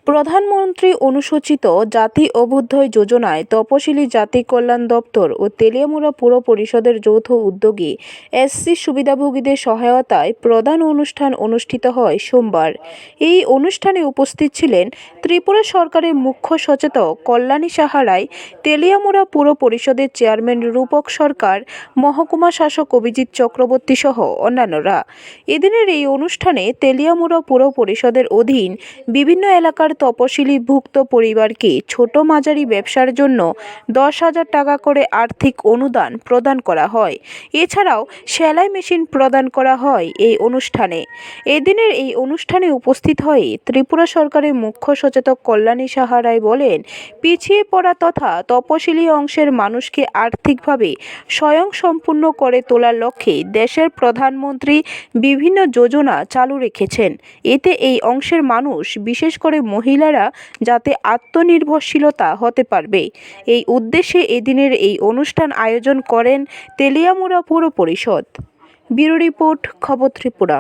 প্রধানমন্ত্রী অনুসূচিত জাতি অভ্যুদয় যোজনায় তপশিলি জাতি কল্যাণ দপ্তর ও তেলিয়ামুড়া পুর পরিষদের যৌথ উদ্যোগে এসসি সুবিধাভোগীদের সহায়তায় প্রদান অনুষ্ঠান অনুষ্ঠিত হয় সোমবার। এই অনুষ্ঠানে উপস্থিত ছিলেন ত্রিপুরা সরকারের মুখ্য সচেতক কল্যাণী সাহা রায়, তেলিয়ামুড়া পুর পরিষদের চেয়ারম্যান রূপক সরকার, মহকুমা শাসক অভিজিৎ চক্রবর্তী সহ অন্যান্যরা। এদিনের এই অনুষ্ঠানে তেলিয়ামুড়া পুর পরিষদের অধীন বিভিন্ন এলাকার তপশিলিভুক্ত পরিবারকে ছোট মাঝারি ব্যবসার জন্য 10,000 টাকা করে আর্থিক অনুদান প্রদান করা হয়। এছাড়াও সেলাই মেশিন প্রদান করা হয় এই অনুষ্ঠানে। এদিনের এই অনুষ্ঠানে উপস্থিত হয়ে ত্রিপুরা সরকারের মুখ্য সচেতক কল্যাণী সাহা রায় বলেন, পিছিয়ে পড়া তথা তপশিলি অংশের মানুষকে আর্থিকভাবে স্বয়ংসম্পূর্ণ করে তোলার লক্ষ্যে দেশের প্রধানমন্ত্রী বিভিন্ন যোজনা চালু রেখেছেন। এতে এই অংশের মানুষ, বিশেষ করে মহিলারা যাতে আত্মনির্ভরশীলতা হতে পারবে, এই উদ্দেশ্যে এদিনের এই অনুষ্ঠান আয়োজন করেন তেলিয়ামুড়া পুর পরিষদ। ব্যুরো রিপোর্ট, খবর ত্রিপুরা।